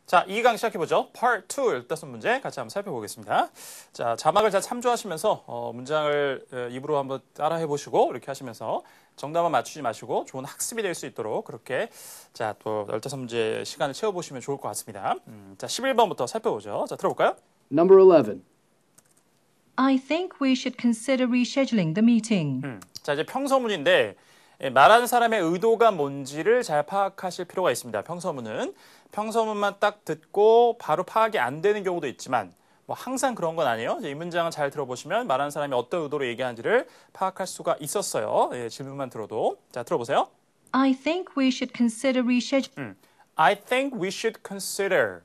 자, 이 강의 시작해보죠. Part 2 15 문제 같이 한번 살펴보겠습니다. 자, 자막을 잘 참조하시면서 문장을 입으로 한번 따라해보시고 이렇게 하시면서 정답만 맞추지 마시고 좋은 학습이 될 수 있도록 그렇게 자, 또 15문제 시간을 채워보시면 좋을 것 같습니다. 자, 11번부터 살펴보죠. 자, 들어볼까요? Number 11. I think we should consider rescheduling the meeting. 자, 이제 평서문인데 말하는 사람의 의도가 뭔지를 잘 파악하실 필요가 있습니다. 평서문만 딱 듣고 바로 파악이 안 되는 경우도 있지만 뭐 항상 그런 건 아니에요. 이 문장을 잘 들어보시면 말하는 사람이 어떤 의도로 얘기하는지를 파악할 수가 있었어요. 예, 질문만 들어도. 자, 들어보세요. I think we should consider rescheduling. I think we should consider.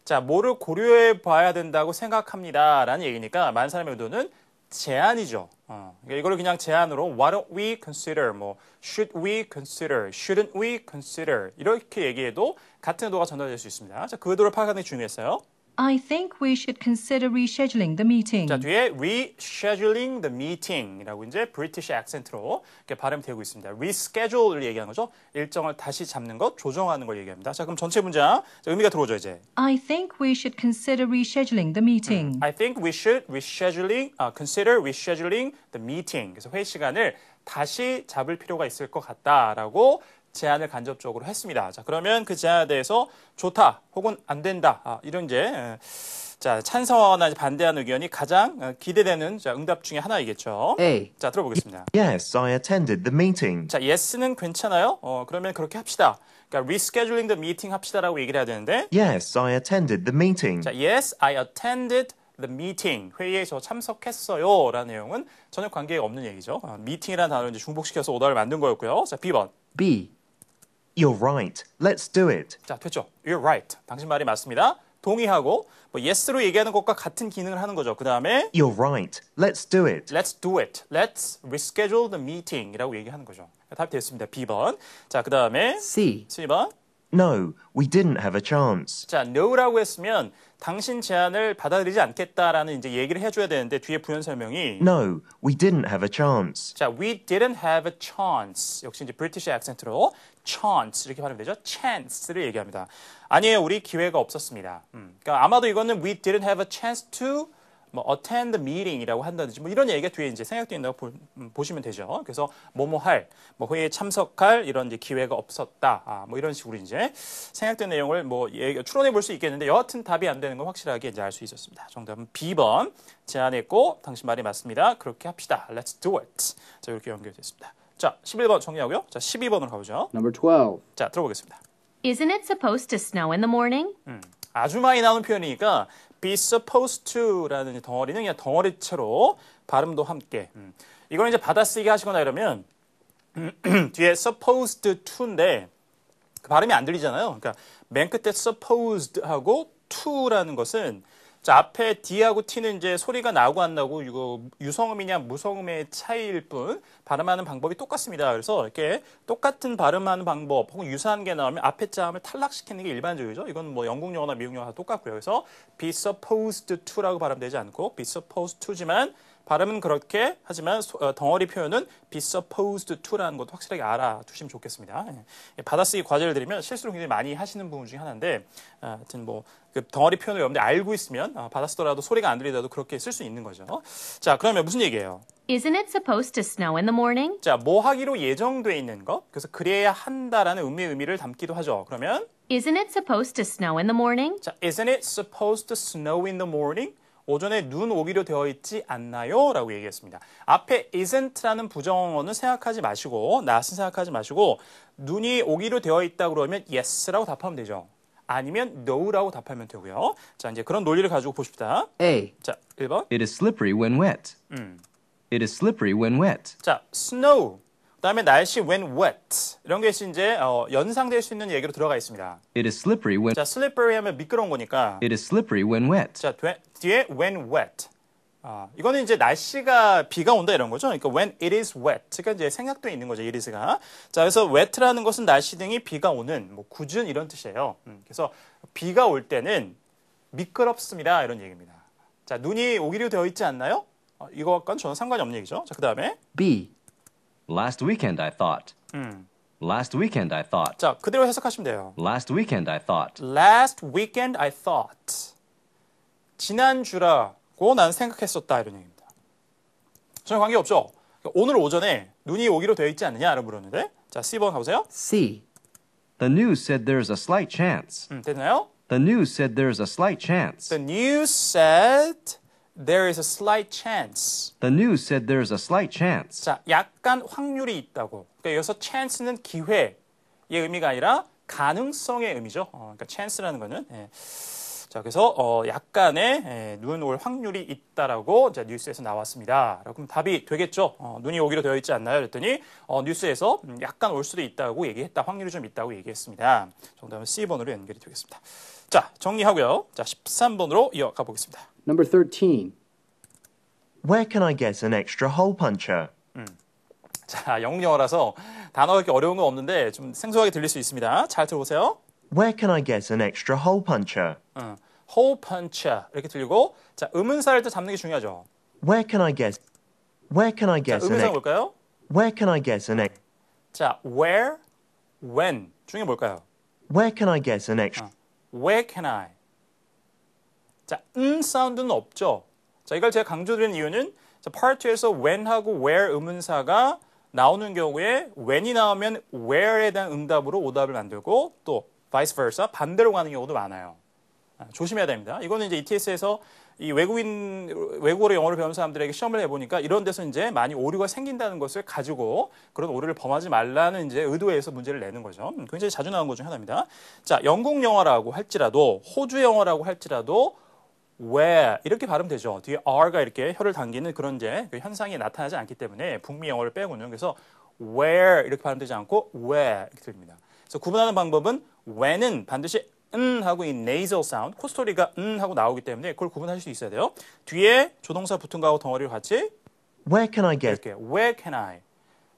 자, 뭐를 고려해 봐야 된다고 생각합니다. 라는 얘기니까 많은 사람의 의도는 제안이죠. 그러니까 이걸 그냥 제안으로 Why don't we consider, 뭐 Should we consider, Shouldn't we consider 이렇게 얘기해도 같은 의도가 전달될 수 있습니다. 자, 그 의도를 파악하는 게 중요했어요. I think we should consider rescheduling the meeting. 자, 뒤에 rescheduling the meeting이라고 이제 British accent로 이렇게 발음이 되고 있습니다. reschedule를 얘기하는 거죠. 일정을 다시 잡는 것, 조정하는 걸 얘기합니다. 자, 그럼 전체 문장 자, 의미가 들어오죠, 이제. I think we should consider rescheduling the meeting. I think we should consider rescheduling the meeting. 그래서 회의 시간을 다시 잡을 필요가 있을 것 같다라고 제안을 간접적으로 했습니다. 자, 그러면 그 제안에 대해서 좋다 혹은 안 된다 이런 이제 자 찬성하거나 반대하는 의견이 가장 기대되는 자, 응답 중에 하나이겠죠. A. 자, 들어보겠습니다. Yes, I attended the meeting. 자, yes는 괜찮아요. 그러면 그렇게 합시다. 그러니까 rescheduling the meeting 합시다라고 얘기를 해야 되는데. Yes, I attended the meeting. 자, yes, I attended the meeting. 회의에 저 참석했어요. 라는 내용은 전혀 관계가 없는 얘기죠. meeting이라는 단어를 이제 중복시켜서 오답을 만든 거였고요. 자, B번. B. You're right. Let's do it. 자, 됐죠. You're right. 당신 말이 맞습니다. 동의하고 뭐 yes로 얘기하는 것과 같은 기능을 하는 거죠. 그 다음에 You're right. Let's do it. Let's do it. Let's reschedule the meeting 이라고 얘기하는 거죠. 답이 됐습니다. B번. 자, 그 다음에 C. C번. No, we didn't have a chance. 자, no라고 했으면 당신 제안을 받아들이지 않겠다라는 이제 얘기를 해줘야 되는데 뒤에 부연 설명이 No, we didn't have a chance. 자, we didn't have a chance. 역시 이제 브리티시 액센트로 chance 이렇게 발음되죠. chance를 얘기합니다. 아니에요, 우리 기회가 없었습니다. 그러니까 아마도 이거는 we didn't have a chance to 뭐 attend the meeting이라고 한다든지 뭐 이런 얘기가 뒤에 이제 생략되어 있다고 보시면 되죠. 그래서 뭐뭐 할, 뭐 회의에 참석할 이런 이제 기회가 없었다. 뭐 이런 식으로 이제 생략된 내용을 뭐 추론해 볼 수 있겠는데 여하튼 답이 안 되는 건 확실하게 이제 알 수 있었습니다. 정답은 B번 제안했고 당신 말이 맞습니다. 그렇게 합시다. Let's do it. 자, 이렇게 연결됐습니다. 자, 11번 정리하고요. 자, 12번으로 가보죠. Number 12. 자, 들어보겠습니다. Isn't it supposed to snow in the morning? 아주 많이 나오는 표현이니까 be supposed to라는 덩어리는 그냥 덩어리체로 발음도 함께. 이걸 이제 받아쓰기 하시거나 이러면 뒤에 supposed to인데 그 발음이 안 들리잖아요. 그러니까 맨 끝에 supposed하고 to라는 것은 자, 앞에 D하고 T는 이제 소리가 나고 안 나고 이거 유성음이냐 무성음의 차이일 뿐 발음하는 방법이 똑같습니다. 그래서 이렇게 똑같은 발음하는 방법 혹은 유사한 게 나오면 앞에 자음을 탈락시키는 게 일반적이죠. 이건 뭐 영국 영어나 미국 영어나 똑같고요. 그래서 be supposed to라고 발음되지 않고 be supposed to지만 발음은 그렇게 하지만 덩어리 표현은 be supposed to라는 것도 확실하게 알아두시면 좋겠습니다. 받아쓰기 과제를 드리면 실수를 굉장히 많이 하시는 부분 중에 하나인데 하여튼 뭐 그 덩어리 표현을 여러분들이 알고 있으면 받아쓰더라도 소리가 안 들리더라도 그렇게 쓸 수 있는 거죠. 자, 그러면 무슨 얘기예요? Isn't it supposed to snow in the morning? 자, 뭐 하기로 예정돼 있는 것. 그래서 그래야 한다라는 의미를 담기도 하죠. 그러면 Isn't it supposed to snow in the morning? 자, isn't it supposed to snow in the morning? 오전에 눈 오기로 되어 있지 않나요? 라고 얘기했습니다. 앞에 isn't라는 부정어는 생각하지 마시고 not은 생각하지 마시고 눈이 오기로 되어 있다 그러면 yes라고 답하면 되죠. 아니면 no라고 답하면 되고요. 자, 이제 그런 논리를 가지고 보십시다. A. 자, 1번. It is slippery when wet. It is slippery when wet. 자, snow. 그다음에 날씨 when wet. 이런 게 이제 연상될 수 있는 얘기로 들어가 있습니다. It is slippery when 자, slippery 하면 미끄러운 거니까. It is slippery when wet. 자, 뒤에 when wet. 이거는 이제 날씨가 비가 온다 이런 거죠. 그러니까 when it is wet. 그러니까 이제 생략되어 있는 거죠. it is가. 자, 그래서 wet라는 것은 날씨 등이 비가 오는 뭐 궂은 이런 뜻이에요. 그래서 비가 올 때는 미끄럽습니다. 이런 얘기입니다. 자, 눈이 오기로 되어 있지 않나요? 이거와는 전혀 상관이 없는 얘기죠. 자, 그다음에 B. Last weekend I thought. Last weekend I thought. 자, 그대로 해석하시면 돼요. Last weekend I thought. Last weekend I thought. 지난주라고 난 생각했었다 이런 얘기입니다. 전혀 관계없죠? 오늘 오전에 눈이 오기로 되어 있지 않느냐라고 물었는데 자, C번 가보세요. C. The news said there's a slight chance. 됐나요? The news said there's a slight chance. The news said there is a slight chance. The news said there's a slight chance. 자, 약간 확률이 있다고. 그러니까 여기서 chance는 기회의 의미가 아니라 가능성의 의미죠. 그러니까 chance라는 거는. 예. 자, 그래서 약간의 눈 올 확률이 있다라고 이제 뉴스에서 나왔습니다. 그럼 답이 되겠죠. 눈이 오기로 되어 있지 않나요? 그랬더니 뉴스에서 약간 올 수도 있다고 얘기했다. 확률이 좀 있다고 얘기했습니다. 정답은 C번으로 연결이 되겠습니다. 자, 정리하고요. 자, 13번으로 이어가 보겠습니다. Number 13. Where can I get an extra hole puncher? 자, 영영어라서 단어가 이렇게 어려운 건 없는데 좀 생소하게 들릴 수 있습니다. 잘 들어보세요. Where can I get an extra hole puncher? hole puncher 이렇게 들리고 자, 음은사를 또 잡는 게 중요하죠. Where can I get 자, 음은사 볼까요? Where can I get an 자, where, when 중에 뭘까요? Where can I get an extra Where can I? 자, 사운드는 없죠. 자, 이걸 제가 강조드리는 이유는 자, part 2에서 when하고 where 음은사가 나오는 경우에 when이 나오면 where에 대한 응답으로 오답을 만들고 또 vice versa 반대로 가는 경우도 많아요. 조심해야 됩니다. 이거는 이제 ETS에서 이 외국어로 영어를 배우는 사람들에게 시험을 해보니까 이런 데서 이제 많이 오류가 생긴다는 것을 가지고 그런 오류를 범하지 말라는 이제 의도에서 문제를 내는 거죠. 굉장히 자주 나오는 것 중 하나입니다. 자, 영국 영어라고 할지라도 호주 영어라고 할지라도 where 이렇게 발음되죠. 뒤에 r가 이렇게 혀를 당기는 그런 이제 그 현상이 나타나지 않기 때문에 북미 영어를 빼고는 그래서 where 이렇게 발음되지 않고 where 이렇게 들립니다. 그래서 구분하는 방법은 when은 반드시 하고 이 nasal sound, 콧소리가 하고 나오기 때문에 그걸 구분하실 수 있어야 돼요. 뒤에 조동사 붙은 거하고 덩어리를 같이 Where can I get 이렇게 where can I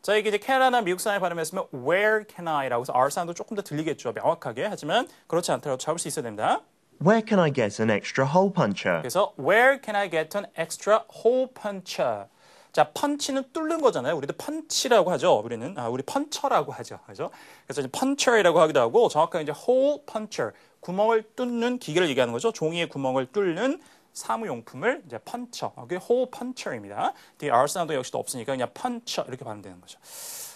자, 이게 이제 캐나다 미국 사람이 발음했으면 where can I라고 해서 R 사운드 조금 더 들리겠죠. 명확하게. 하지만 그렇지 않더라도 잡을 수 있어야 됩니다. Where can I get an extra hole puncher? 그래서 where can I get an extra hole puncher? 자, 펀치는 뚫는 거잖아요. 우리도 펀치라고 하죠. 우리 펀처라고 하죠. 그죠? 그래서 이제 펀처라고 하기도 하고 정확하게 이제 hole puncher, 구멍을 뚫는 기계를 얘기하는 거죠. 종이의 구멍을 뚫는 사무용품을 이제 펀처. 그게 hole puncher입니다. 뒤에 R 사운드 역시도 없으니까 그냥 펀처 이렇게 발음되는 거죠.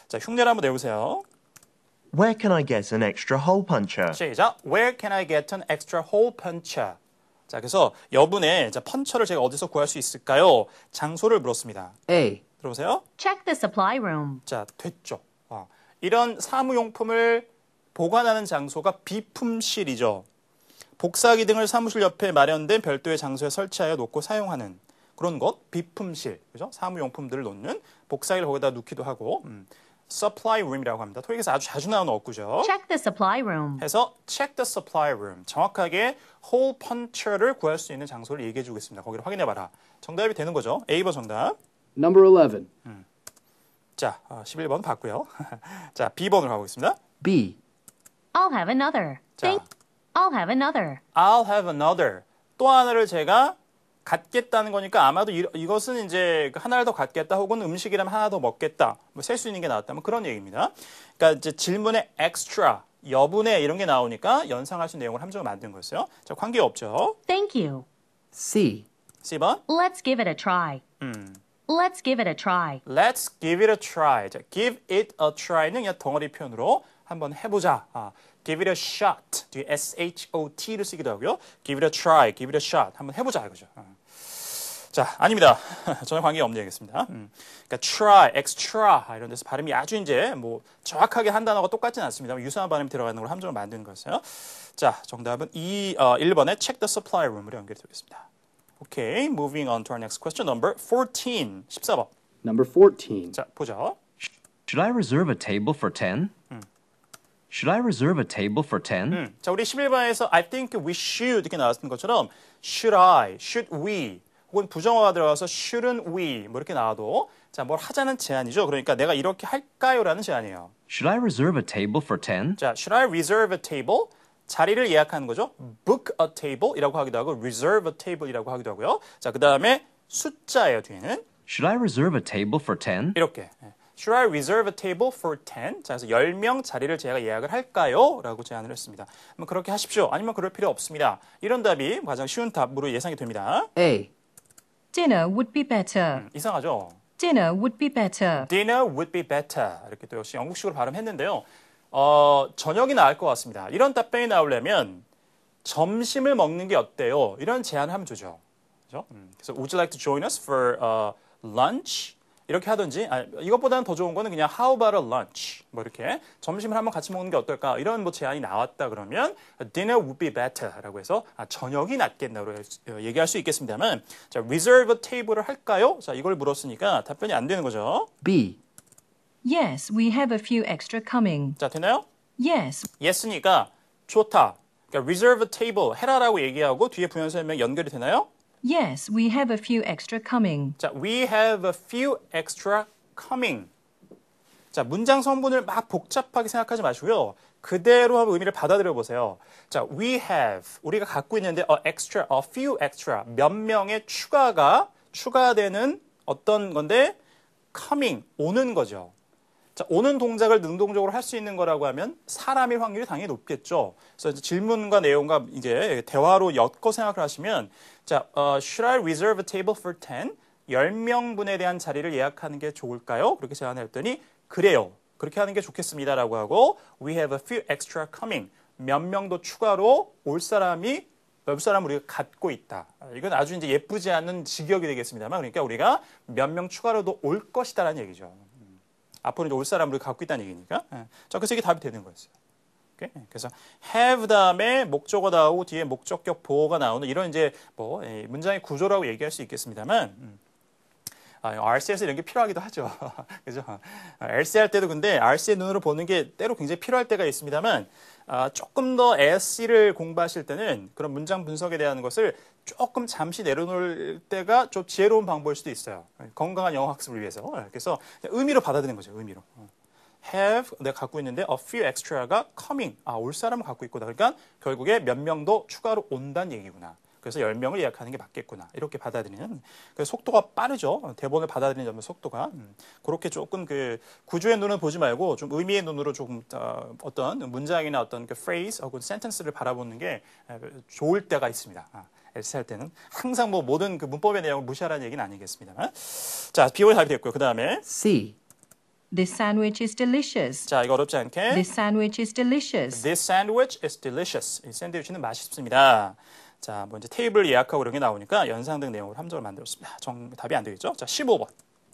자, 흉내를 한번 내보세요. Where can I get an extra hole puncher? 시작. Where can I get an extra hole puncher? 자, 그래서 여분의 펀처를 제가 어디서 구할 수 있을까요? 장소를 물었습니다. A. 들어보세요. Check the supply room. 자, 됐죠. 이런 사무용품을 보관하는 장소가 비품실이죠. 복사기 등을 사무실 옆에 마련된 별도의 장소에 설치하여 놓고 사용하는 그런 것, 비품실, 그죠? 사무용품들을 놓는 복사기를 거기다 놓기도 하고, supply room이라고 합니다. 토익에서 아주 자주 나오는 어구죠. Check the supply room. 해서 check the supply room. 정확하게 hole puncher를 구할 수 있는 장소를 얘기해 주겠습니다. 거기를 확인해봐라. 정답이 되는 거죠. A번 정답. Number 11. 자, 11번 봤고요. 자, B번으로 가보겠습니다. B. I'll have another. 자, I'll have another. I'll have another. 또 하나를 제가 갖겠다는 거니까 아마도 이것은 이제 하나를 더 갖겠다 혹은 음식이라면 하나 더 먹겠다. 뭐 셀 수 있는 게 나왔다면 그런 얘기입니다. 그러니까 이제 질문에 extra, 여분의 이런 게 나오니까 연상할 수 있는 내용을 함정을 만든 거였어요. 자, 관계없죠. Thank you. C. C번. Let's give it a try. Let's give it a try. Let's give it a try. 자, give it a try는 그냥 덩어리 표현으로 한번 해보자. give it a shot. 뒤에 S-H-O-T를 쓰기도 하고요. give it a try, give it a shot. 한번 해보자 이거죠. 자, 아닙니다. 전혀 관계없는 얘기겠습니다. 그러니까 try, extra 이런 데서 발음이 아주 이제 뭐 정확하게 한 단어가 똑같지는 않습니다. 유사한 발음이 들어가는 걸 함정을 만드는 거였어요. 자, 정답은 1번에 check the supply room으로 연결되겠습니다. Okay, moving on to our next question, number 14, 14번. Number 14. 자, 보죠. Should I reserve a table for 10? Should I reserve a table for 10? 자, 우리 11번에서 I think we should 이렇게 나왔던 것처럼 should I, should we 혹은 부정어가 들어가서 shouldn't we 뭐 이렇게 나와도 자, 뭘 하자는 제안이죠. 그러니까 내가 이렇게 할까요라는 제안이에요. Should I reserve a table for 10? 자, should I reserve a table? 자리를 예약하는 거죠. book a table이라고 하기도 하고 reserve a table이라고 하기도 하고요. 자, 그 다음에 숫자예요, 뒤에는. Should I reserve a table for 10? 이렇게 Should I reserve a table for 10? 자, 그래서 10명 자리를 제가 예약을 할까요? 라고 제안을 했습니다. 그렇게 하십시오. 아니면 그럴 필요 없습니다. 이런 답이 가장 쉬운 답으로 예상이 됩니다. A. Dinner would be better. 이상하죠? Dinner would be better. Dinner would be better. 이렇게 또 역시 영국식으로 발음했는데요. 저녁이 나을 것 같습니다. 이런 답변이 나오려면 점심을 먹는 게 어때요? 이런 제안을 하면 되죠. 그렇죠? 그래서 would you like to join us for lunch? 이렇게 하든지 이것보다는 더 좋은 거는 그냥 how about a lunch? 뭐 이렇게 점심을 한번 같이 먹는 게 어떨까? 이런 뭐 제안이 나왔다 그러면 dinner would be better라고 해서 저녁이 낫겠나로 얘기할 수 있겠습니다만 자, reserve a table을 할까요? 자, 이걸 물었으니까 답변이 안 되는 거죠. B. Yes, we have a few extra coming. 자, 되나요? Yes, yes니까 좋다. 그러니까 reserve a table 해라라고 얘기하고 뒤에 부연설명 연결이 되나요? yes, we have a few extra coming. 자, we have a few extra coming. 자, 문장 성분을 막 복잡하게 생각하지 마시고요. 그대로 한번 의미를 받아들여 보세요. 자, we have 우리가 갖고 있는데 a few extra 몇 명의 추가되는 어떤 건데 coming 오는 거죠. 자, 오는 동작을 능동적으로 할 수 있는 거라고 하면 사람일 확률이 당연히 높겠죠. 그래서 이제 질문과 내용과 이제 대화로 엮어 생각을 하시면 자, should I reserve a table for 10? 10명분에 대한 자리를 예약하는 게 좋을까요? 그렇게 제안했더니 그래요. 그렇게 하는 게 좋겠습니다라고 하고 we have a few extra coming. 몇 명도 추가로 올 사람을 우리가 갖고 있다. 이건 아주 이제 예쁘지 않은 직역이 되겠습니다만 그러니까 우리가 몇 명 추가로도 올 것이다라는 얘기죠. 앞으로 이제 올 사람을 갖고 있다는 얘기니까. 자, 그래서 이게 답이 되는 거였어요. 오케이? 그래서 have 다음에 목적어 나오고 뒤에 목적격 보어가 나오는 이런 이제 뭐 문장의 구조라고 얘기할 수 있겠습니다만 RC에서 이런 게 필요하기도 하죠. 그죠? RC 할 때도 근데 RC의 눈으로 보는 게 때로 굉장히 필요할 때가 있습니다만 조금 더 SC를 공부하실 때는 그런 문장 분석에 대한 것을 조금 잠시 내려놓을 때가 좀 지혜로운 방법일 수도 있어요. 건강한 영어 학습을 위해서. 그래서 의미로 받아들이는 거죠. 의미로. have 내가 갖고 있는데 a few extra가 coming. 올 사람을 갖고 있구나. 그러니까 결국에 몇 명도 추가로 온다는 얘기구나. 그래서 10명을 예약하는 게 맞겠구나. 이렇게 받아들이는. 그래서 속도가 빠르죠. 대본을 받아들이는 점의 속도가. 그렇게 조금 그 구조의 눈을 보지 말고 좀 의미의 눈으로 조금 어떤 문장이나 어떤 그 phrase 혹은 sentence를 바라보는 게 좋을 때가 있습니다. 에세이 할 때는 항상 뭐 모든 그 문법의 내용을 무시하라는 얘기는 아니겠습니다만. 자, B번이 답이 됐고요. 그 다음에 C. This sandwich is delicious. 자, 이거 어렵지 않게. This sandwich is delicious. This sandwich is delicious. 이 샌드위치는 맛있습니다. 자, 뭐 이제 테이블 예약하고 이런 게 나오니까 연상 등 내용으로 함정을 만들었습니다. 답이 안 되겠죠? 자, 15번.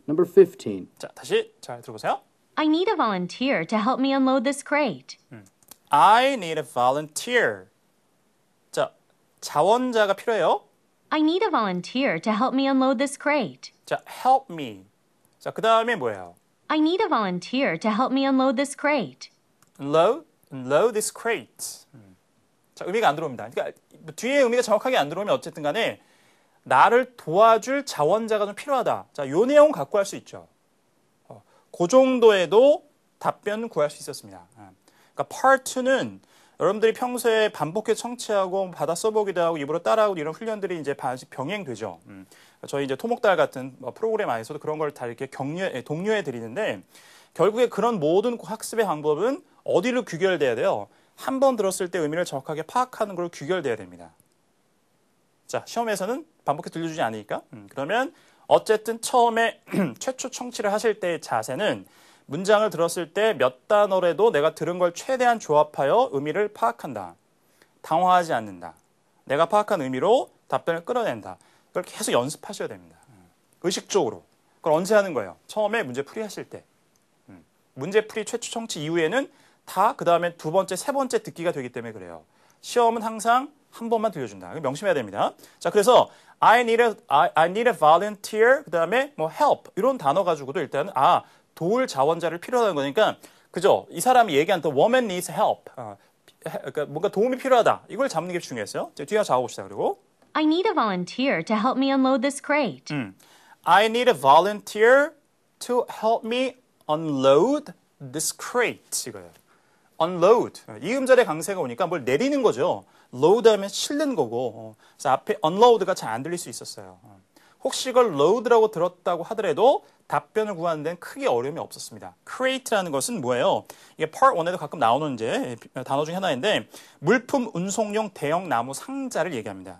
Number 15. 자, 다시 잘 들어보세요. I need a volunteer to help me unload this crate. I need a volunteer. 자, 자원자가 필요해요. I need a volunteer to help me unload this crate. 자, help me. 자, 그 다음에 뭐예요? I need a volunteer to help me unload this crate. Unload this crate. 자, 의미가 안 들어옵니다. 그러니까 뒤에 의미가 정확하게 안 들어오면 어쨌든 간에 나를 도와줄 자원자가 좀 필요하다. 자, 요 내용 갖고 할 수 있죠. 그 정도에도 답변 구할 수 있었습니다. 그러니까 part 2는 여러분들이 평소에 반복해 청취하고 받아 써보기도 하고 입으로 따라하고 이런 훈련들이 이제 반씩 병행되죠. 저희 이제 토목달 같은 프로그램 안에서도 그런 걸 다 이렇게 독려해 드리는데 결국에 그런 모든 학습의 방법은 어디로 귀결돼야 돼요? 한 번 들었을 때 의미를 정확하게 파악하는 걸로 귀결돼야 됩니다. 자, 시험에서는 반복해 들려주지 않으니까. 그러면 어쨌든 처음에 최초 청취를 하실 때의 자세는 문장을 들었을 때 몇 단어라도 내가 들은 걸 최대한 조합하여 의미를 파악한다. 당황하지 않는다. 내가 파악한 의미로 답변을 끌어낸다. 그걸 계속 연습하셔야 됩니다. 의식적으로. 그걸 언제 하는 거예요? 처음에 문제풀이 하실 때. 문제풀이 최초 청취 이후에는 다 그 다음에 두 번째, 세 번째 듣기가 되기 때문에 그래요. 시험은 항상 한 번만 들려준다. 명심해야 됩니다. 자, 그래서 I need a volunteer, 그 다음에 뭐 help 이런 단어 가지고도 일단은 도울 자원자를 필요하다는 거니까 그죠? 이 사람이 얘기한 the woman needs help. 그러니까 뭔가 도움이 필요하다. 이걸 잡는 게 중요했어요. 뒤에 잡아봅시다. 그리고 I need a volunteer to help me unload this crate. I need a volunteer to help me unload this crate. 이거예요. unload. 이 음절의 강세가 오니까 뭘 내리는 거죠. load 하면 실는 거고. 그래서 앞에 unload가 잘 안 들릴 수 있었어요. 혹시 이걸 load라고 들었다고 하더라도 답변을 구하는 데는 크게 어려움이 없었습니다. create라는 것은 뭐예요? 이게 part 1에도 가끔 나오는 이제 단어 중에 하나인데 물품 운송용 대형 나무 상자를 얘기합니다.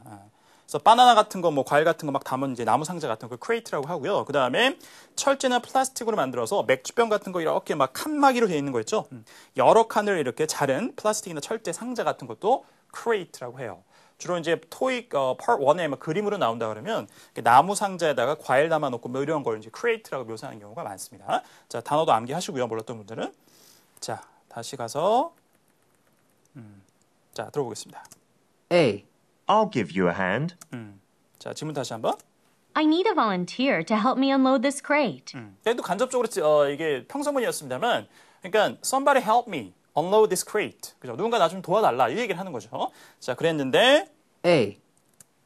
그래서 바나나 같은 거, 뭐 과일 같은 거 막 담은 이제 나무 상자 같은 거 create라고 하고요. 그 다음에 철제나 플라스틱으로 만들어서 맥주병 같은 거 이렇게 막 칸막이로 되어 있는 거 있죠. 여러 칸을 이렇게 자른 플라스틱이나 철제 상자 같은 것도 create라고 해요. 주로 이제 토익 part 1에 막 그림으로 나온다 그러면 나무 상자에다가 과일 담아놓고 뭐 이런 걸 이제 create라고 묘사하는 경우가 많습니다. 자, 단어도 암기하시고요. 몰랐던 분들은. 자, 다시 가서 자, 들어보겠습니다. A. I'll give you a hand. 자, 질문 다시 한번. I need a volunteer to help me unload this crate. 얘도 간접적으로 이게 평서문이었습니다만, 그러니까 somebody help me unload this crate. 그죠? 누군가 나 좀 도와달라 이 얘기를 하는 거죠. 자, 그랬는데 A.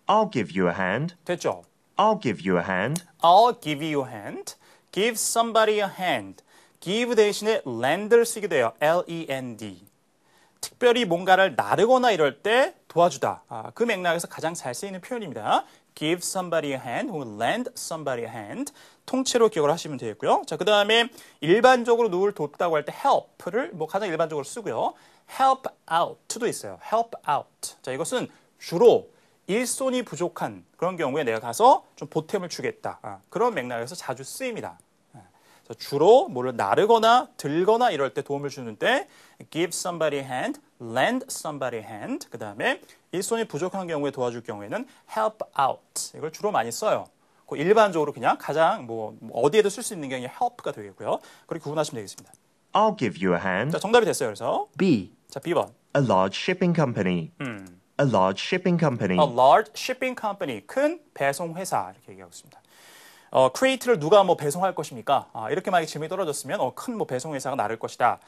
I'll give you a hand. 됐죠? I'll give you a hand. I'll give you a hand. Give somebody a hand. give 대신에 lend를 쓰게 돼요. L-E-N-D. 특별히 뭔가를 나르거나 이럴 때 도와주다. 그 맥락에서 가장 잘 쓰이는 표현입니다. Give somebody a hand 혹은 lend somebody a hand. 통째로 기억을 하시면 되겠고요. 자, 그 다음에 일반적으로 누구를 돕다고 할 때 help를 뭐 가장 일반적으로 쓰고요. help out도 있어요. help out. 자, 이것은 주로 일손이 부족한 그런 경우에 내가 가서 좀 보탬을 주겠다. 그런 맥락에서 자주 쓰입니다. 주로 뭐를 나르거나 들거나 이럴 때 도움을 주는 때 give somebody a hand, lend somebody a hand. 그 다음에 일손이 부족한 경우에 도와줄 경우에는 help out. 이걸 주로 많이 써요. 일반적으로 그냥 가장 뭐 어디에도 쓸 수 있는 게 아니라 help가 되겠고요. 그렇게 구분하시면 되겠습니다. I'll give you a hand. 자, 정답이 됐어요. 그래서 B. 자, B번. A large shipping company. A large shipping company. A large shipping company. 큰 배송 회사 이렇게 얘기하고 있습니다. create를 누가 뭐 배송할 것입니까? 이렇게 만약에 질문이 떨어졌으면 큰 뭐 배송 회사가 나를 것이다.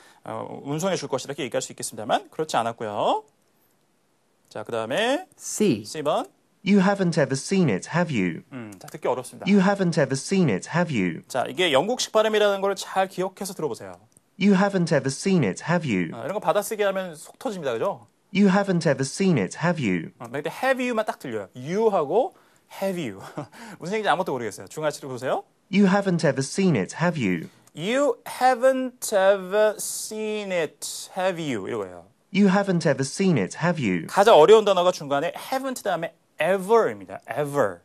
운송해 줄 것이다. 이렇게 얘기할 수 있겠습니다만 그렇지 않았고요. 자, 그다음에 C. C번. You haven't ever seen it, have you? 자, 듣기 어렵습니다. You haven't ever seen it, have you? 자, 이게 영국식 발음이라는 걸 잘 기억해서 들어보세요. You haven't ever seen it, have you? 이런 거 받아쓰기 하면 속 터집니다. 그죠? You haven't ever seen it, have you? 근데 have you만 딱 들려요. you하고 have you. 무슨 얘기인지 아무것도 모르겠어요. 중간치를 보세요. You haven't ever seen it, have you? You haven't ever seen it, have you? 이거예요. You haven't ever seen it, have you? 가장 어려운 단어가 중간에 haven't 다음에 ever입니다. ever.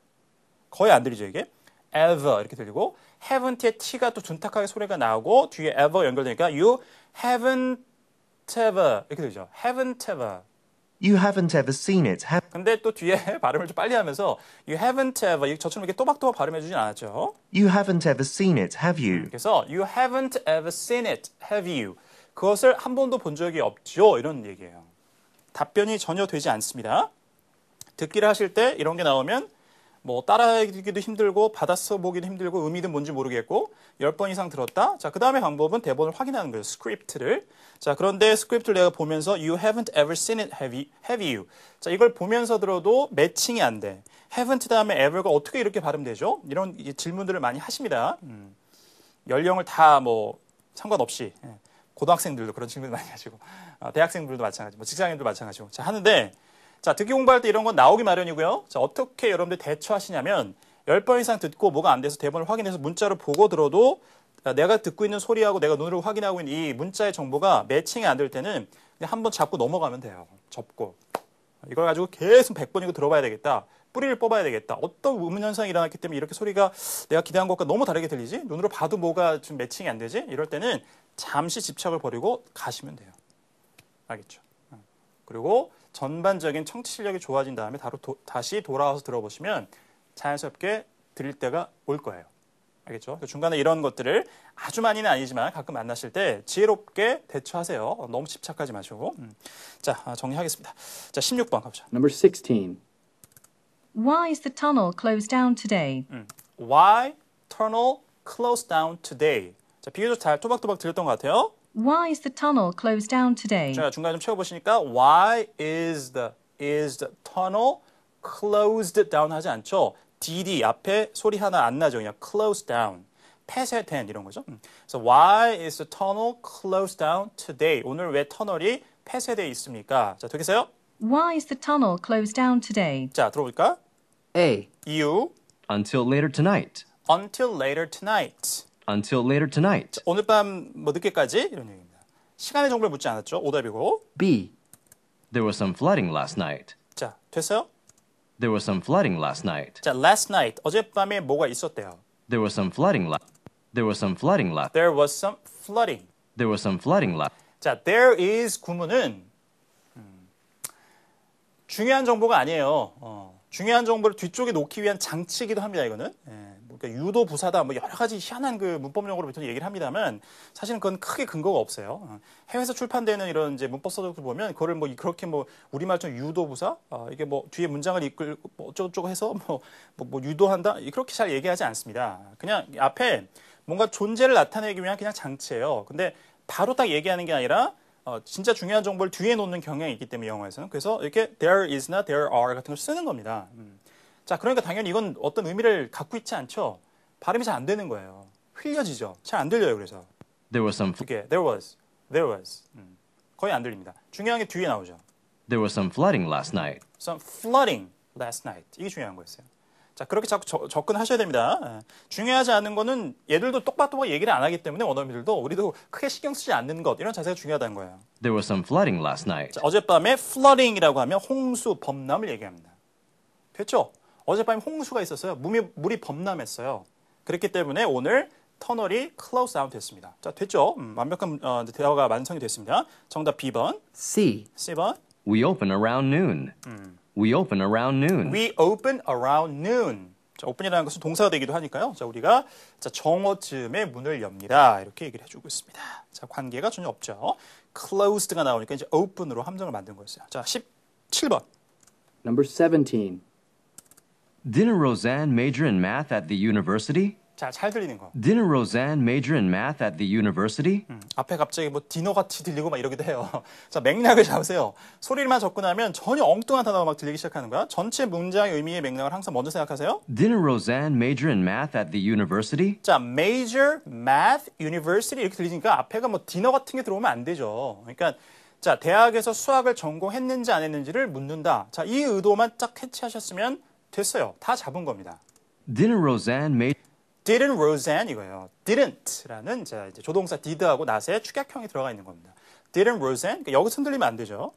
거의 안 들리죠, 이게? ever 이렇게 들리고 haven't의 t가 또 둔탁하게 소리가 나오고 뒤에 ever 연결되니까 you haven't ever 이렇게 들리죠. haven't ever. You haven't ever seen it, have 근데 또 뒤에 발음을 좀 빨리 하면서 you haven't ever 저처럼 이렇게 또박또박 발음해 주진 않았죠. You haven't ever seen it, have you? 그래서 you haven't ever seen it, have you? 그것을 한 번도 본 적이 없죠. 이런 얘기예요. 답변이 전혀 되지 않습니다. 듣기를 하실 때 이런 게 나오면 뭐 따라하기도 힘들고 받아서 보기도 힘들고 의미는 뭔지 모르겠고 10번 이상 들었다. 자, 그 다음에 방법은 대본을 확인하는 거예요. 스크립트를. 자, 그런데 스크립트를 내가 보면서 You haven't ever seen it, have you? 자, 이걸 보면서 들어도 매칭이 안 돼. haven't 다음에 ever가 어떻게 이렇게 발음되죠? 이런 질문들을 많이 하십니다. 연령을 다 뭐 상관없이 고등학생들도 그런 질문을 많이 하시고 대학생들도 마찬가지, 뭐 직장인들도 마찬가지고 자, 하는데 자, 듣기 공부할 때 이런 건 나오기 마련이고요. 자, 어떻게 여러분들 대처하시냐면 10번 이상 듣고 뭐가 안 돼서 대본을 확인해서 문자로 보고 들어도 내가 듣고 있는 소리하고 내가 눈으로 확인하고 있는 이 문자의 정보가 매칭이 안 될 때는 그냥 한번 잡고 넘어가면 돼요. 접고. 이걸 가지고 계속 100번이고 들어봐야 되겠다. 뿌리를 뽑아야 되겠다. 어떤 의문 현상이 일어났기 때문에 이렇게 소리가 내가 기대한 것과 너무 다르게 들리지? 눈으로 봐도 뭐가 좀 매칭이 안 되지? 이럴 때는 잠시 집착을 버리고 가시면 돼요. 알겠죠? 그리고 전반적인 청취 실력이 좋아진 다음에 다시 돌아와서 들어보시면 자연스럽게 들릴 때가 올 거예요. 알겠죠? 중간에 이런 것들을 아주 많이는 아니지만 가끔 만나실 때 지혜롭게 대처하세요. 너무 집착하지 마시고. 자, 정리하겠습니다. 자, 16번 가보자. Number 16. Why is the tunnel closed down today? Why tunnel closed down today? 자, 비교적 잘 또박또박 들렸던 것 같아요. Why is the tunnel closed down today? 자, 중간에 좀 채워보시니까 Why is the tunnel closed down 하지 않죠? DD 앞에 소리 하나 안 나죠. 그냥 closed down, 폐쇄된 이런 거죠. 그래서 Why is the tunnel closed down today? 오늘 왜 터널이 폐쇄되어 있습니까? 자, 되겠어요? Why is the tunnel closed down today? 자, 들어볼까? A. 이유 Until later tonight. until later tonight. Until later tonight. 오늘 밤 뭐 늦게까지 이런 얘기입니다. 시간의 정보를 묻지 않았죠. 오답이고. B. There was some flooding last night. 자, 됐어요? There was some flooding last night. 자, last night 어젯밤에 뭐가 있었대요. There was some flooding There was some flooding last. There was some flooding. There was some flooding last. 자, there is 구문은 중요한 정보가 아니에요. 중요한 정보를 뒤쪽에 놓기 위한 장치이기도 합니다. 이거는 그러니까 유도 부사다 뭐 여러 가지 희한한 그 문법 용어로 보통 얘기를 합니다만 사실은 그건 크게 근거가 없어요. 해외에서 출판되는 이런 이제 문법 서적들 보면 그거를 뭐 그렇게 뭐 우리말처럼 유도 부사 이게 뭐 뒤에 문장을 이끌고 뭐 어쩌고저쩌고 해서 뭐 유도한다 그렇게 잘 얘기하지 않습니다. 그냥 앞에 뭔가 존재를 나타내기 위한 그냥 장치예요. 근데 바로 딱 얘기하는 게 아니라 진짜 중요한 정보를 뒤에 놓는 경향이 있기 때문에 영어에서는 그래서 이렇게 there is나 there are 같은 걸 쓰는 겁니다. 자, 그러니까 당연히 이건 어떤 의미를 갖고 있지 않죠. 발음이 잘 안 되는 거예요. 흘려지죠. 잘 안 들려요. 그래서 There was some. 이게 there was 거의 안 들립니다. 중요한 게 뒤에 나오죠. There was some flooding last night. Some flooding last night. 이게 중요한 거였어요. 자, 그렇게 자꾸 접근하셔야 됩니다. 중요하지 않은 거는 얘들도 똑바로 얘기를 안 하기 때문에 원어민들도 우리도 크게 신경 쓰지 않는 것 이런 자세가 중요하다는 거예요. There was some flooding last night. 자, 어젯밤에 flooding이라고 하면 홍수, 범람을 얘기합니다. 됐죠? 어젯밤에 홍수가 있었어요. 물이 범람했어요. 그렇기 때문에 오늘 터널이 close down 됐습니다. 자, 됐죠? 완벽한 대화가 완성이 됐습니다. 정답 B번. C. C번. We open around noon. We open around noon. We open around noon. 자, open이라는 것은 동사가 되기도 하니까요. 자, 우리가 정오쯤에 문을 엽니다. 이렇게 얘기를 해주고 있습니다. 자, 관계가 전혀 없죠. closed가 나오니까 이제 open으로 함정을 만든 거였어요. 자, 17번. Number 17. Didn't Roseanne major in math at the university? 자, 잘 들리는 거. Didn't Roseanne major in math at the university? 앞에 갑자기 뭐 디너같이 들리고 막 이러기도 해요. 자, 맥락을 잡으세요. 소리만 접근하면 전혀 엉뚱한 단어가 막 들리기 시작하는 거야. 전체 문장의 의미의 맥락을 항상 먼저 생각하세요. Didn't Roseanne major in math at the university? 자, major, math, university 이렇게 들리니까 앞에가 뭐 디너 같은 게 들어오면 안 되죠. 그러니까 자, 대학에서 수학을 전공했는지 안 했는지를 묻는다. 자, 이 의도만 딱 캐치하셨으면 됐어요. 다 잡은 겁니다. Didn't Roseanne major Didn't Roseanne 이거예요. Didn't라는 자, 이제 조동사 did하고 not에 축약형이 들어가 있는 겁니다. Didn't Roseanne 그러니까 여기서 흔들리면 안 되죠.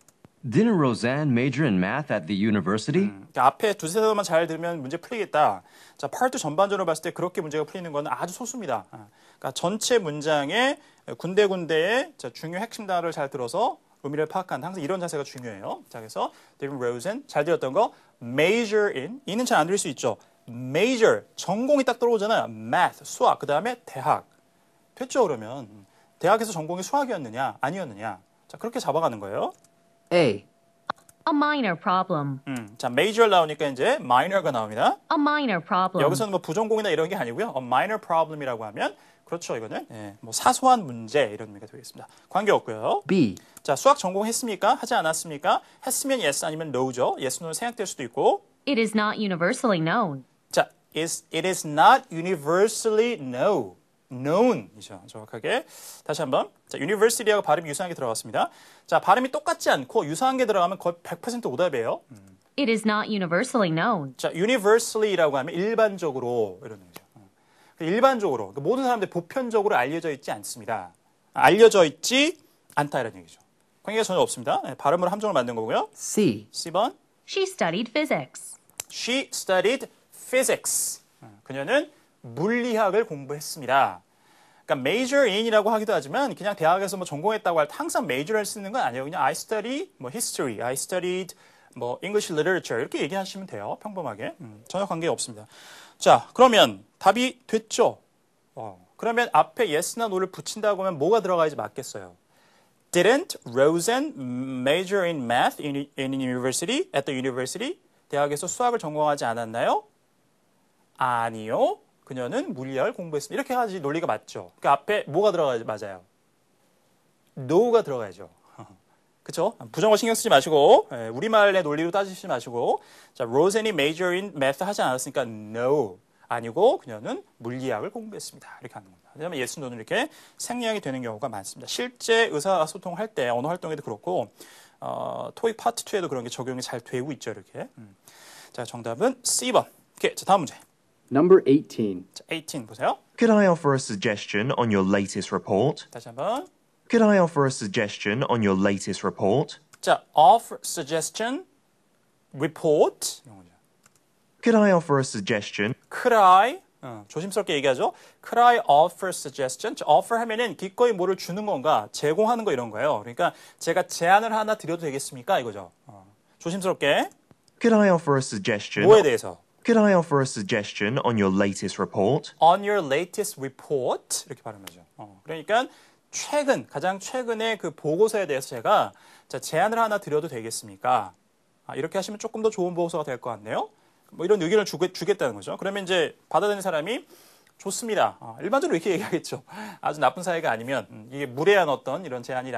Didn't Roseanne major in math at the university? 그러니까 앞에 두세 단어만 잘 들으면 문제 풀리겠다. 자, 파트 전반적으로 봤을 때 그렇게 문제가 풀리는 건 아주 소수입니다. 그러니까 전체 문장에 군데군데에 중요 핵심 단어를 잘 들어서 의미를 파악한다. 항상 이런 자세가 중요해요. 자, 그래서 Didn't Roseanne 잘 들었던 거 major in 이는 잘 안 들릴 수 있죠. major 전공이 딱 들어오잖아요. math 수학 그 다음에 대학 됐죠? 그러면 대학에서 전공이 수학이었느냐 아니었느냐 자 그렇게 잡아가는 거예요. A. A minor problem. 자 major 나오니까 이제 minor가 나옵니다. A minor problem. 여기서는 뭐 부전공이나 이런 게 아니고요. a minor problem이라고 하면 그렇죠. 이거는 뭐 사소한 문제 이런 의미가 되겠습니다. 관계 없고요. B. 자 수학 전공했습니까? 하지 않았습니까? 했으면 yes 아니면 no죠. yes, no는 생략될 수도 있고. It is not universally known. 자, it is not universally known이죠. 정확하게. 다시 한번. 자, university하고 발음이 유사한 게 들어갔습니다. 자, 발음이 똑같지 않고 유사한 게 들어가면 거의 100% 오답이에요. It is not universally known. 자, universally라고 하면 일반적으로 이런 의미죠. 일반적으로 그러니까 모든 사람들 보편적으로 알려져 있지 않습니다. 알려져 있지 않다 이런 얘기죠. 관계가 전혀 없습니다. 네, 발음으로 함정을 만든 거고요. C. C번. She studied physics. She studied physics. 그녀는 물리학을 공부했습니다. 그러니까 major in이라고 하기도 하지만 그냥 대학에서 뭐 전공했다고 할 때 항상 major을 쓰는 건 아니에요. 그냥 I study 뭐 history, I studied 뭐 English literature 이렇게 얘기하시면 돼요. 평범하게. 전혀 관계가 없습니다. 자, 그러면 답이 됐죠? 그러면 앞에 yes나 no를 붙인다고 하면 뭐가 들어가야지 맞겠어요? Didn't Roseanne major in math in university at the university? 대학에서 수학을 전공하지 않았나요? 아니요. 그녀는 물리학을 공부했습니다. 이렇게 해야지 논리가 맞죠. 그 앞에 뭐가 들어가야지 맞아요? no가 들어가야죠. 그렇죠? 부정어 신경 쓰지 마시고 우리말의 논리로 따지지 마시고 자, Roseanne이 major in math 하지 않았으니까 no. 아니고 그녀는 물리학을 공부했습니다. 이렇게 하는 겁니다. 왜냐하면 yes, no는 이렇게 생략이 되는 경우가 많습니다. 실제 의사소통할 때 언어 활동에도 그렇고 토익 파트 2에도 그런 게 적용이 잘 되고 있죠. 이렇게. 자, 정답은 C번. 오케이, 자, 다음 문제. Number 18. 자, 18 보세요. Could I offer a suggestion on your latest report? 다시 한번. Could I offer a suggestion on your latest report? 자, offer suggestion, report. 이런 거죠. Could I offer a suggestion? Could I? 조심스럽게 얘기하죠. Could I offer suggestion? 자, offer 하면은 기꺼이 뭐를 주는 건가, 제공하는 거 이런 거예요. 그러니까 제가 제안을 하나 드려도 되겠습니까? 이거죠. 조심스럽게. Could I offer a suggestion? 뭐에 대해서? Could I offer a suggestion on your latest report? On your latest report 이렇게 발음하죠. 그러니까 가장 최근의 그 보고서에 대해서 제가 자, 제안을 하나 드려도 되겠습니까? 이렇게 하시면 조금 더 좋은 보고서가 될 것 같네요. 뭐 이런 의견을 주겠다는 거죠. 그러면 이제 받아들이는 사람이 좋습니다. 일반적으로 이렇게 얘기하겠죠. 아주 나쁜 사이가 아니면 이게 무례한 어떤 이런 제안이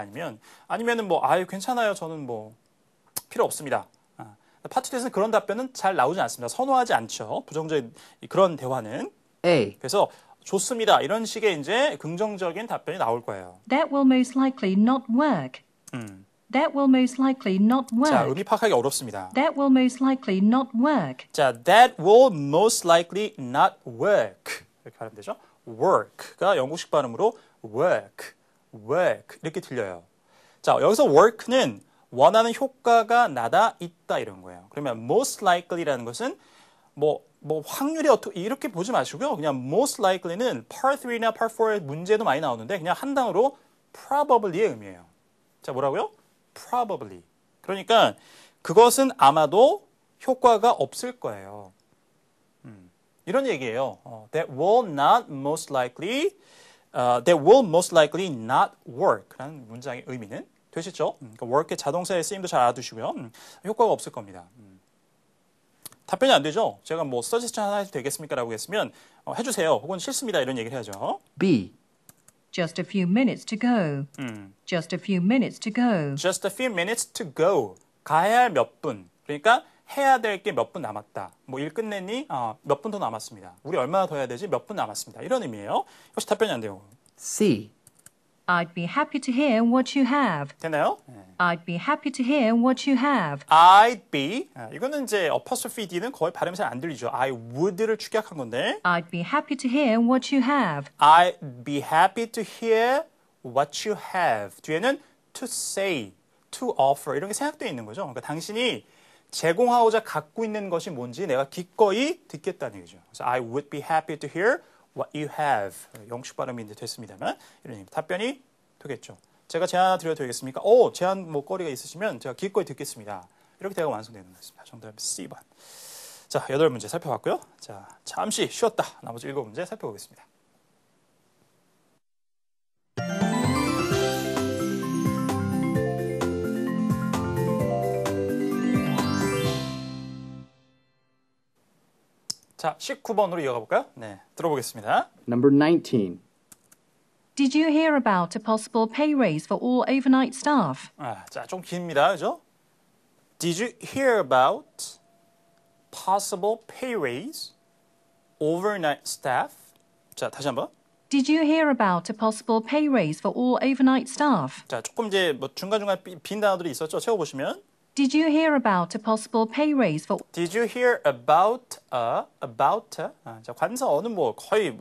아니면은 뭐 아유 괜찮아요. 저는 뭐 필요 없습니다. 파트 2에서는 그런 답변은 잘 나오지 않습니다. 선호하지 않죠. 부정적인 그런 대화는. A. 그래서 좋습니다. 이런 식의 이제 긍정적인 답변이 나올 거예요. That will most likely not work. That will most likely not 자, work. 의미 파악하기 어렵습니다. That will most likely not work. 자, that will most likely not work. 이렇게 발음되죠. work가 영국식 발음으로 work 이렇게 들려요. 자, 여기서 work는 원하는 효과가 나다 있다 이런 거예요. 그러면 most likely라는 것은 뭐 확률이 어떻게 이렇게 보지 마시고요. 그냥 most likely는 part 3나 part 4의 문제도 많이 나오는데 그냥 한 단어로 probably의 의미예요. 자, 뭐라고요? probably. 그러니까 그것은 아마도 효과가 없을 거예요. 이런 얘기예요. That will most likely not work라는 문장의 의미는 되시죠? 그러니까 work의 자동사의 쓰임도 잘 알아두시고요. 효과가 없을 겁니다. 답변이 안 되죠? 제가 뭐 서지스션 하나 해도 되겠습니까? 라고 했으면 해주세요. 혹은 싫습니다. 이런 얘기를 해야죠. B. Just a few minutes to go. Just a few minutes to go. Just a few minutes to go. 가야 할 몇 분. 그러니까 해야 될 게 몇 분 남았다. 뭐 일 끝냈니? 몇 분 더 남았습니다. 우리 얼마나 더 해야 되지? 몇 분 남았습니다. 이런 의미예요. 혹시 답변이 안 돼요? C. I'd be happy to hear what you have. 되나요? I'd be happy to hear what you have. I'd be. 이거는 이제 apostrophe D는 거의 발음이 잘 안 들리죠. I would를 축약한 건데. I'd be happy to hear what you have. I'd be happy to hear what you have. 뒤에는 to say, to offer 이런 게 생략되어 있는 거죠. 그러니까 당신이 제공하고자 갖고 있는 것이 뭔지 내가 기꺼이 듣겠다는 얘기죠. 그래서 I would be happy to hear what you have. 영식 발음이 이제 됐습니다만 이런 의미. 답변이 되겠죠. 제가 제안 하나 드려도 되겠습니까? 제안 뭐 거리가 있으시면 제가 기꺼이 듣겠습니다. 이렇게 대화가 완성되는 것입니다. 정답 C번. 자, 8문제 살펴봤고요. 자, 잠시 쉬었다. 나머지 7문제 살펴보겠습니다. 자, 19번으로 이어가 볼까요? 네, 들어보겠습니다. Number 19. Did you hear about a possible pay raise for all overnight staff? 자, 좀 깁니다. 그죠? Did you hear about possible pay raise overnight staff? 자, 다시 한번. Did you hear about a possible pay raise for all overnight staff? 자, 조금 이제 뭐 중간중간 빈 단어들이 있었죠? 채워보시면. Did you hear about a possible pay raise for Did you hear about 자, 관사어는 뭐 거의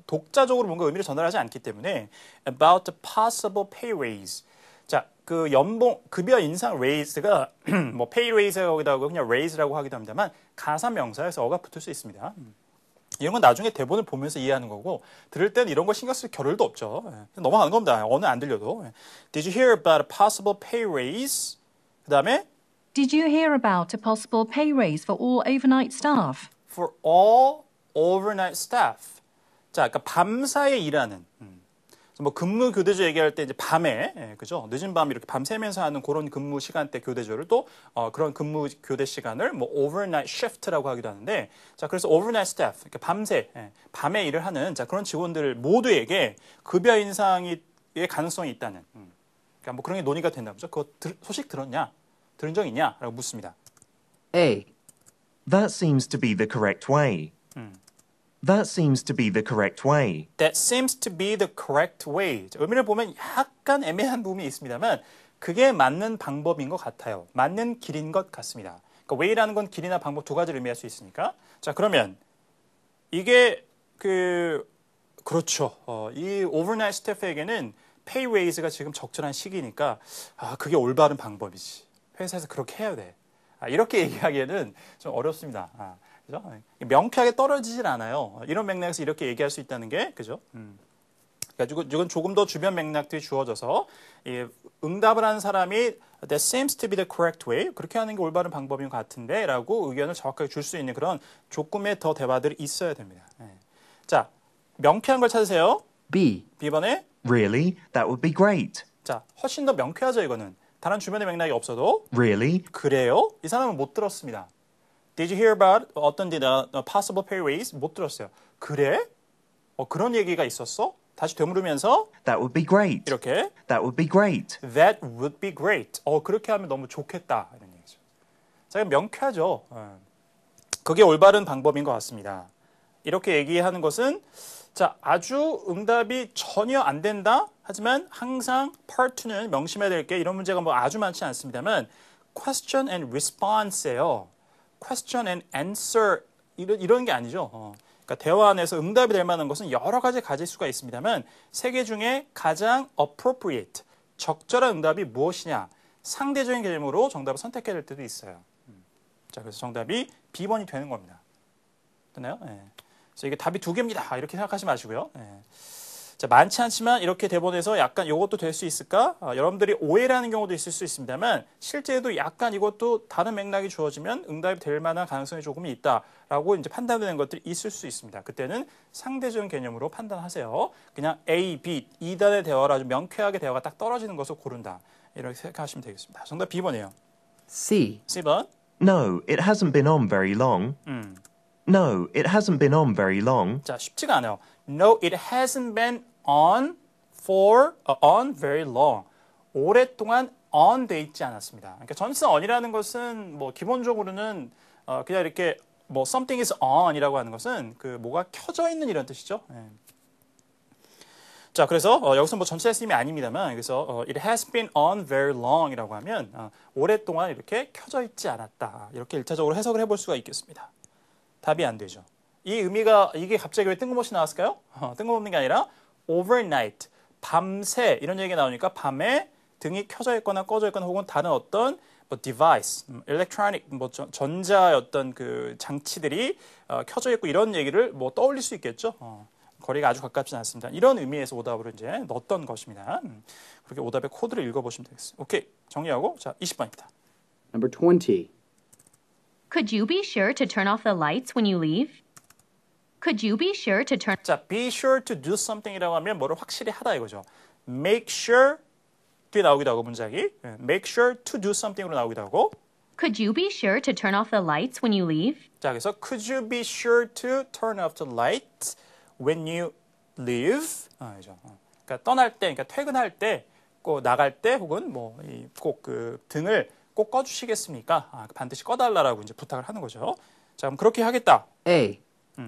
독자적으로 뭔가 의미를 전달하지 않기 때문에 about a possible pay raise. 자, 그 연봉 급여 인상 raise가 뭐 pay raise라고 하고 그냥 raise라고 하기도 합니다만 가사 명사에서 어가 붙을 수 있습니다. 이런 건 나중에 대본을 보면서 이해하는 거고 들을 때는 이런 거 신경 쓸 겨를도 없죠. 넘어가는 겁니다. 어느 안 들려도. Did you hear about a possible pay raise? 그다음에 Did you hear about a possible pay raise for all overnight staff? For all overnight staff. 자, 그러니까 밤사이에 일하는. 뭐 근무 교대조 얘기할 때 이제 밤에, 그죠? 늦은 밤 이렇게 밤새면서 하는 그런 근무 시간대 교대조를 또 그런 근무 교대 시간을 뭐 overnight shift라고 하기도 하는데, 자, 그래서 overnight staff, 그러니까 밤에 일을 하는 자 그런 직원들 모두에게 급여 인상의 가능성이 있다는. 그러니까 뭐 그런 게 논의가 된다 보죠. 그거 소식 들었냐? 들은 적 있냐? 라고 묻습니다. A. That seems to be the correct way. That seems to be the correct way. That seems to be the correct way. 의미를 보면 약간 애매한 부분이 있습니다만 그게 맞는 방법인 것 같아요. 맞는 길인 것 같습니다. 그러니까 way라는 건 길이나 방법 두 가지를 의미할 수 있으니까. 자, 그러면 이게 그렇죠. 이 overnight staff에게는 pay raise가 지금 적절한 시기니까 그게 올바른 방법이지. 회사에서 그렇게 해야 돼. 이렇게 얘기하기에는 좀 어렵습니다. 그죠? 명쾌하게 떨어지진 않아요. 이런 맥락에서 이렇게 얘기할 수 있다는 게 그죠? 그러니까 이건 조금 더 주변 맥락들이 주어져서 응답을 하는 사람이 that seems to be the correct way 그렇게 하는 게 올바른 방법인 것 같은데 라고 의견을 정확하게 줄 수 있는 그런 조금의 더 대화들이 있어야 됩니다. 자, 명쾌한 걸 찾으세요. B. B번에 Really? That would be great. 자, 훨씬 더 명쾌하죠 이거는. 다른 주변의 맥락이 없어도 Really? 그래요? 이 사람은 못 들었습니다. Did you hear about 어떤 possible pay raise? 못 들었어요. 그래? 그런 얘기가 있었어? 다시 되물으면서 That would be great. 이렇게 That would be great. That would be great. 그렇게 하면 너무 좋겠다. 이런 얘기죠. 자, 명쾌하죠. 그게 올바른 방법인 것 같습니다. 이렇게 얘기하는 것은 자, 아주 응답이 전혀 안 된다. 하지만 항상 part 2는 명심해야 될 게 이런 문제가 뭐 아주 많지 않습니다만 question and response예요. question and answer 이런 게 아니죠. 그러니까 대화 안에서 응답이 될 만한 것은 여러 가지 가질 수가 있습니다만 세 개 중에 가장 appropriate, 적절한 응답이 무엇이냐 상대적인 개념으로 정답을 선택해야 될 때도 있어요. 자, 그래서 정답이 B번이 되는 겁니다. 됐나요? 네. 그래서 이게 답이 두 개입니다. 이렇게 생각하지 마시고요. 네. 자, 많지 않지만 이렇게 대본에서 약간 이것도 될 수 있을까? 여러분들이 오해라는 경우도 있을 수 있습니다만 실제로도 약간 이것도 다른 맥락이 주어지면 응답이 될 만한 가능성이 조금 있다라고 이제 판단되는 것들이 있을 수 있습니다. 그때는 상대적인 개념으로 판단하세요. 그냥 A, B, 2단의 대화로 아주 명쾌하게 대화가 딱 떨어지는 것을 고른다. 이렇게 생각하시면 되겠습니다. 정답 B번이에요. C. C번. No, it hasn't been on very long. No, it hasn't been on very long. 자, 쉽지가 않아요. No, it hasn't been on very long. 오랫동안 on 돼 있지 않았습니다. 그러니까 전치 on이라는 것은 뭐 기본적으로는 그냥 이렇게 뭐 something is on이라고 하는 것은 그 뭐가 켜져 있는 이런 뜻이죠. 자, 그래서 여기서 뭐 전체 쓰임이 아닙니다만 그래서 it has been on very long이라고 하면 오랫동안 이렇게 켜져 있지 않았다. 이렇게 1차적으로 해석을 해볼 수가 있겠습니다. 답이 안 되죠. 이 의미가 이게 갑자기 왜 뜬금없이 나왔을까요? 뜬금없는 게 아니라 overnight, 밤새 이런 얘기가 나오니까 밤에 등이 켜져 있거나 꺼져 있거나 혹은 다른 어떤 뭐 device, electronic, 뭐 전자 어떤 그 장치들이 켜져 있고 이런 얘기를 뭐 떠올릴 수 있겠죠. 거리가 아주 가깝진 않습니다. 이런 의미에서 오답으로 이제 넣었던 것입니다. 그렇게 오답의 코드를 읽어보시면 되겠습니다. 오케이, 정리하고 자 20번입니다. Number 20. Could you be sure to turn off the lights when you leave? Could you be sure to turn... 자, be sure to do something이라고 하면 뭐를 확실히 하다 이거죠. make sure 뒤에 나오기도 하고 문장이 make sure to do something으로 나오기도 하고 Could you be sure to turn off the lights when you leave? 자, 그래서 could you be sure to turn off the lights when you leave? 그죠. 그러니까 떠날 때, 그러니까 퇴근할 때, 꼭 나갈 때 혹은 뭐 꼭 그 등을 꼭 꺼주시겠습니까? 반드시 꺼달라라고 이제 부탁을 하는 거죠. 자, 그럼 그렇게 하겠다. A.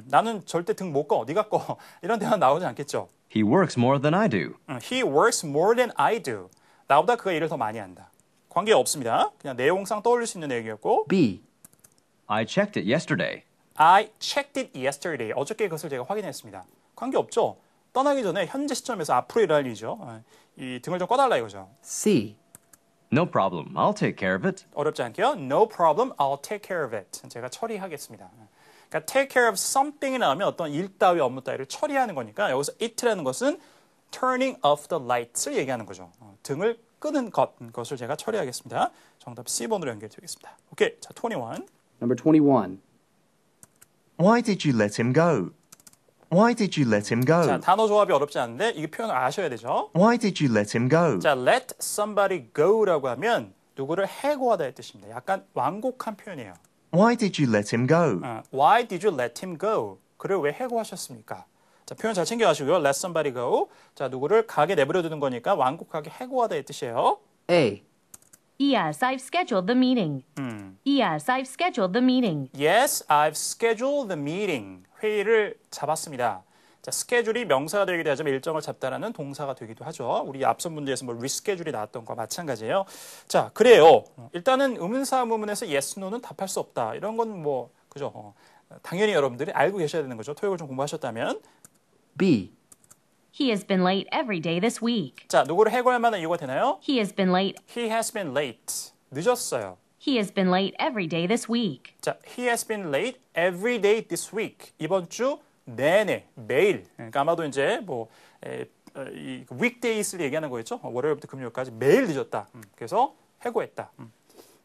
나는 절대 등 못 꺼. 네가 꺼. 이런 대화 나오지 않겠죠. He works more than I do. He works more than I do. 나보다 그가 일을 더 많이 한다. 관계 없습니다. 그냥 내용상 떠올릴 수 있는 내용이었고. B. I checked it yesterday. I checked it yesterday. 어저께 그것을 제가 확인했습니다. 관계 없죠. 떠나기 전에 현재 시점에서 앞으로 일어날 일이죠. 이 등을 좀 꺼달라 이거죠. C. No problem. I'll take care of it. 어렵지 않게요. No problem. I'll take care of it. 제가 처리하겠습니다. 그러니까 take care of something이 나오면 어떤 일 따위 업무 따위를 처리하는 거니까 여기서 it라는 것은 turning off the lights를 얘기하는 거죠. 등을 끄는 것을 제가 처리하겠습니다. 정답 C번으로 연결되겠습니다. 오케이. 자, 21. Number 21. Why did you let him go? Why did you let him go? 자, 단어 조합이 어렵지 않은데 이게 표현을 아셔야 되죠. Why did you let him go? 자, let somebody go라고 하면 누구를 해고하다의 뜻입니다. 약간 완곡한 표현이에요. Why did you let him go? Why did you let him go? 그를 왜 해고하셨습니까? 자, 표현 잘 챙겨가시고요. Let somebody go. 자, 누구를 가게 내버려두는 거니까 완곡하게 해고하다의 뜻이에요. A. Yes, I've scheduled the meeting. Yes, I've scheduled the meeting. Yes, I've scheduled the meeting. 회의를 잡았습니다. 자, 스케줄이 명사가 되기도 하지만 일정을 잡다라는 동사가 되기도 하죠. 우리 앞선 문제에서 뭐 리스케줄이 나왔던 거와 마찬가지예요. 자, 그래요. 일단은 의문사 의문에서 yes, no는 답할 수 없다. 이런 건 뭐 그죠? 당연히 여러분들이 알고 계셔야 되는 거죠. 토익을 좀 공부하셨다면. B. He has been late every day this week. 자, 누구를 해고할 만한 이유가 되나요? He has been late. He has been late. 늦었어요. He has been late every day this week. 자, he has been late every day this week. 이번 주 내내 매일. 그러니까 아마도 이제 뭐 이 weekdays를 얘기하는 거겠죠. 월요일부터 금요일까지 매일 늦었다. 그래서 해고했다.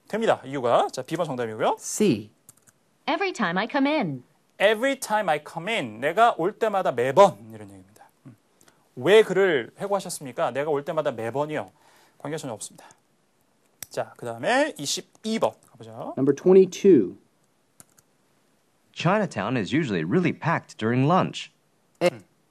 됩니다. 이유가. 자, B번 정답이고요. C. Every time I come in. Every time I come in. 내가 올 때마다 매번 이런 얘기입니다. 왜 그를 해고하셨습니까? 내가 올 때마다 매번이요. 관계가 전혀 없습니다. 자, 그 다음에 22번 가보죠. Number 22. Chinatown is usually really packed during lunch.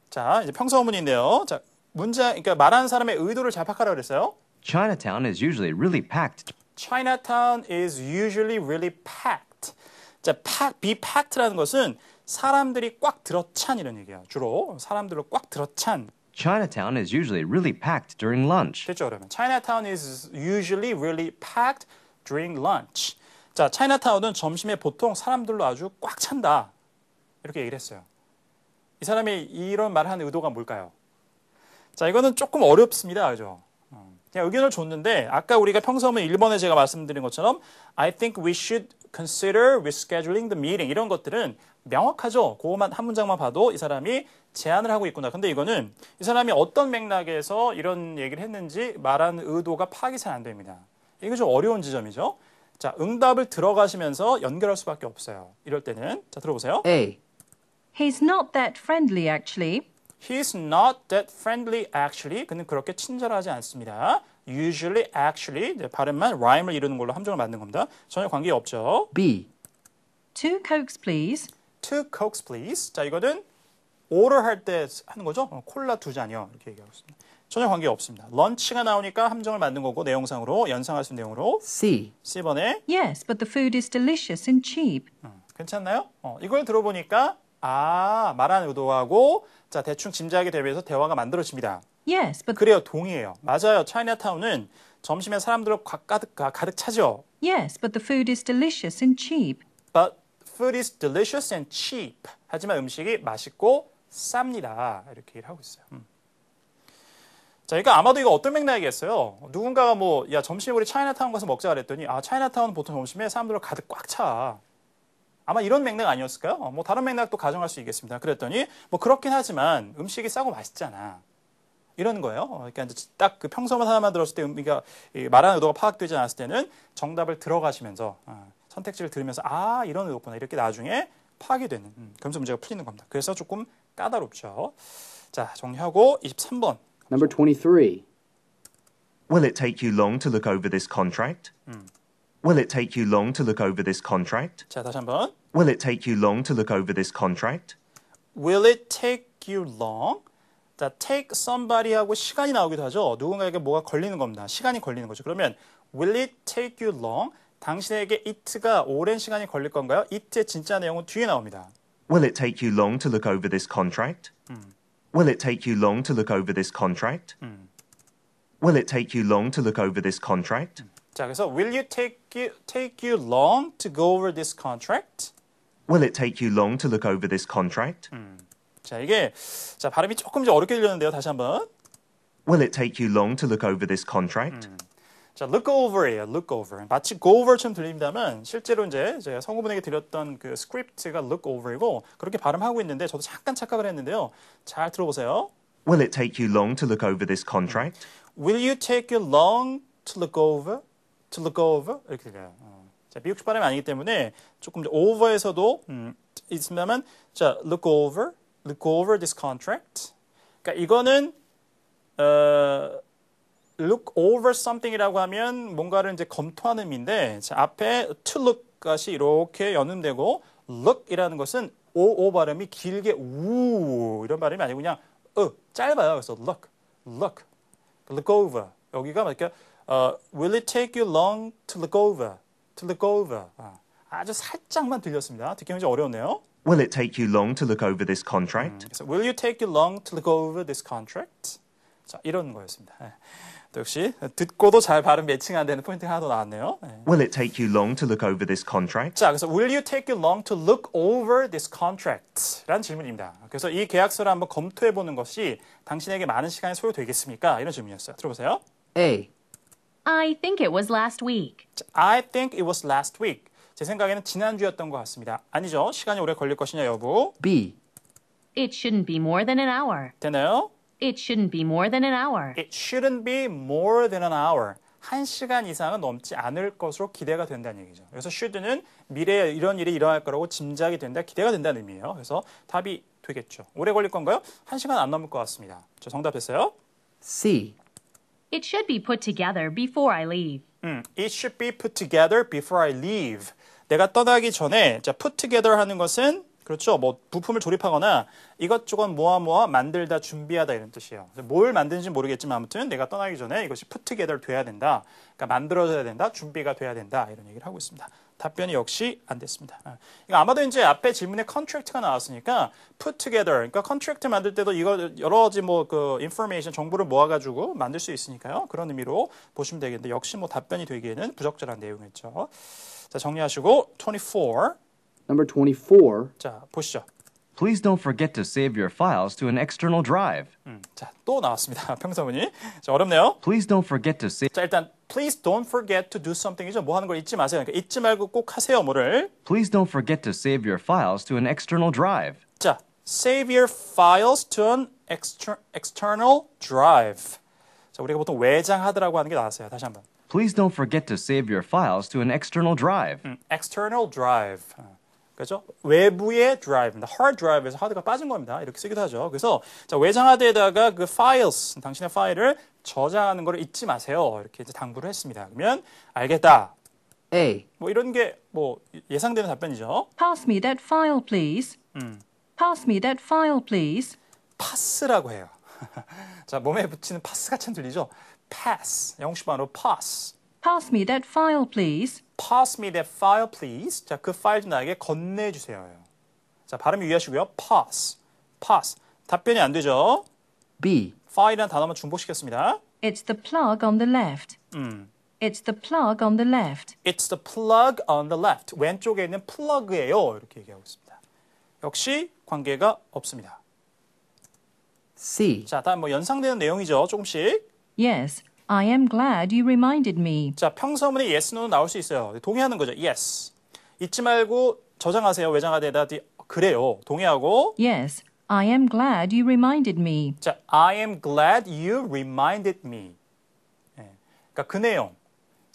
자, 이제 평서문인데요. 자, 문장, 그러니까 말하는 사람의 의도를 잘 파악하라고 그랬어요. Chinatown is usually really packed. Chinatown is usually really packed. 자, be packed라는 것은 사람들이 꽉 들어찬 이런 얘기예요. 주로 사람들로 꽉 들어찬. Chinatown is usually really packed during lunch. 됐죠, 그러면. Chinatown is usually really packed during lunch. 자, 차이나타운은 점심에 보통 사람들로 아주 꽉 찬다. 이렇게 얘기를 했어요. 이 사람이 이런 말을 한 의도가 뭘까요? 자, 이거는 조금 어렵습니다. 그죠? 그냥 의견을 줬는데 아까 우리가 평서문 1번에 제가 말씀드린 것처럼 I think we should consider rescheduling the meeting 이런 것들은 명확하죠. 그것만 한 문장만 봐도 이 사람이 제안을 하고 있구나. 근데 이거는 이 사람이 어떤 맥락에서 이런 얘기를 했는지 말하는 의도가 파악이 잘 안 됩니다. 이게 좀 어려운 지점이죠. 자, 응답을 들어가시면서 연결할 수밖에 없어요. 이럴 때는 자, 들어보세요. A. He's not that friendly, actually. He's not that friendly actually. 그는 그렇게 친절하지 않습니다. Usually, actually. 네, 발음만 rhyme을 이루는 걸로 함정을 만든 겁니다. 전혀 관계 없죠. B. 2 Cokes, please. 2 Cokes, please. 자, 이거는 order 할 때 하는 거죠. 콜라 2잔이요. 이렇게 얘기하고 있습니다. 전혀 관계 없습니다. 런치가 나오니까 함정을 만든 거고 내용상으로 연상할 수 있는 내용으로 C. C번에 Yes, but the food is delicious and cheap. 괜찮나요? 이걸 들어보니까 말하는 의도하고 자 대충 짐작이 되면서 대화가 만들어집니다. Yes, but 그래요, 동의해요. 맞아요. 차이나타운은 점심에 사람들로 가득 차죠. yes, but the food is delicious and cheap. But food is delicious and cheap. 하지만 음식이 맛있고 쌉니다. 이렇게 얘기를 하고 있어요. 자, 그러니까 아마도 이거 어떤 맥락이겠어요? 누군가가 야 점심에 우리 차이나타운 가서 먹자 그랬더니 차이나타운은 보통 점심에 사람들로 가득 꽉 차. 아마 이런 맥락 아니었을까요? 다른 맥락도 가정할 수 있겠습니다. 그랬더니 그렇긴 하지만 음식이 싸고 맛있잖아. 이런 거예요. 그러니까 이제 딱 그 평소만 하나만 들었을 때 우리가 말하는 의도가 파악되지 않았을 때는 정답을 들어가시면서 선택지를 들으면서 이런 의도구나 이렇게 나중에 파악이 되는 그러면서 문제가 풀리는 겁니다. 그래서 조금 까다롭죠. 자, 정리하고 23번. Number 23. Will it take you long to look over this contract? Will it take you long to look over this contract? 자, 다시 한번. Will it take you long to look over this contract? Will it take you long? 자, take somebody하고 시간이 나오기도 하죠. 누군가에게 뭐가 걸리는 겁니다. 시간이 걸리는 거죠. 그러면 will it take you long? 당신에게 it가 오랜 시간이 걸릴 건가요? it의 진짜 내용은 뒤에 나옵니다. Will it take you long to look over this contract? Will it take you long to look over this contract? Will it take you long to look over this contract? 자, 그래서 will you take you long to go over this contract? Will it take you long to look over this contract? 자, 이게 발음이 조금 이제 어렵게 들렸는데요. 다시 한번. Will it take you long to look over this contract? 자, look over예요. look over. 마치 go over처럼 들립니다만 실제로 이제 제가 성우분에게 드렸던 그 스크립트가 look over이고 그렇게 발음하고 있는데 저도 잠깐 착각을 했는데요. 잘 들어보세요. Will it take you long to look over this contract? Will you take you long to look over? To look over? 이렇게 들려요. 자, 미국식 발음이 아니기 때문에 조금 이제 over에서도 있습니다만 자, look over this contract. 그러니까 이거는 look over something이라고 하면 뭔가를 이제 검토하는 의미인데 자, 앞에 to look까지 이렇게 연음되고 look이라는 것은 o 발음이 길게 우 이런 발음이 아니고 그냥 짧아요. 그래서 look over 여기가 그러니까 will it take you long to look over? To look over. 아주 살짝만 들렸습니다. 듣기 굉장히 어려웠네요. Will it take you long to look over this contract? 그래서 will you take you long to look over this contract? 자, 이런 거였습니다. 예. 또 역시 듣고도 잘 발음 매칭 안 되는 포인트가 하나 더 나왔네요. 예. Will it take you long to look over this contract? 자, 그래서 Will you take you long to look over this contract? 라는 질문입니다. 그래서 이 계약서를 한번 검토해 보는 것이 당신에게 많은 시간이 소요되겠습니까? 이런 질문이었어요. 들어보세요. A. I think it was last week. 자, I think it was last week. 제 생각에는 지난주였던 것 같습니다. 아니죠. 시간이 오래 걸릴 것이냐 여부. B. It shouldn't be more than an hour. 되나요? It shouldn't be more than an hour. It shouldn't be more than an hour. 1시간 이상은 넘지 않을 것으로 기대가 된다는 얘기죠. 그래서 should는 미래에 이런 일이 일어날 거라고 짐작이 된다, 기대가 된다는 의미예요. 그래서 답이 되겠죠. 오래 걸릴 건가요? 1시간 안 넘을 것 같습니다. 저 정답했어요. C. It should be put together before I leave. It should be put together before I leave. 내가 떠나기 전에 자, put together 하는 것은 그렇죠. 뭐 부품을 조립하거나 이것저것 모아 만들다 준비하다 이런 뜻이에요. 뭘 만드는지 모르겠지만 아무튼 내가 떠나기 전에 이것이 put together 돼야 된다. 그러니까 만들어져야 된다. 준비가 돼야 된다. 이런 얘기를 하고 있습니다. 답변이 역시 안 됐습니다. 이거 아마도 이제 앞에 질문에 contract가 나왔으니까 put together. 그러니까 contract 만들 때도 이거 여러 가지 뭐 그 information 정보를 모아가지고 만들 수 있으니까요. 그런 의미로 보시면 되겠는데 역시 뭐 답변이 되기에는 부적절한 내용이었죠. 자 정리하시고 24. Number 24. 자 보시죠. Please don't forget to save your files to an external drive. 자, 또 나왔습니다. 평서문이. 자, 어렵네요. Please don't forget to save. 자, 일단 please don't forget to do something이죠. 뭐 하는 걸 잊지 마세요. 그러니까 잊지 말고 꼭 하세요. 뭐를? Please don't forget to save your files to an external drive. 자, save your files to an external drive. 자, 우리가 보통 외장하드라고 하는 게 나왔어요. 다시 한번. Please don't forget to save your files to an external drive. external drive. 그렇죠? 외부의 드라이브입니다. hard drive에서 하드가 빠진 겁니다. 이렇게 쓰기도 하죠. 그래서 자, 외장 하드에다가 그 files, 당신의 파일을 저장하는 걸 잊지 마세요. 이렇게 이제 당부를 했습니다. 그러면 알겠다. A. 뭐 이런 게 뭐 예상되는 답변이죠. Pass me that file, please. Pass me that file, please. 파스라고 해요. 자, 몸에 붙이는 파스가 참 들리죠? pass, 영국식 말로 pass. Pass me that file, please. Pass me that file, please. 자, 그 파일 좀 나에게 건네주세요. 자, 발음 유의하시고요. Pass, pass. 답변이 안 되죠? B. 파일이라는 단어만 중복시켰습니다. It's the plug on the left. It's the plug on the left. It's the plug on the left. 왼쪽에 있는 플러그예요. 이렇게 얘기하고 있습니다. 역시 관계가 없습니다. C. 자, 다음 뭐 연상되는 내용이죠. 조금씩. Yes, I am glad you reminded me. 자, 평서문에 yes, no는 나올 수 있어요. 동의하는 거죠. yes. 잊지 말고 저장하세요. 외장하드에다 그래요. 동의하고. Yes, I am glad you reminded me. 자, I am glad you reminded me. 예. 그러니까 그 내용.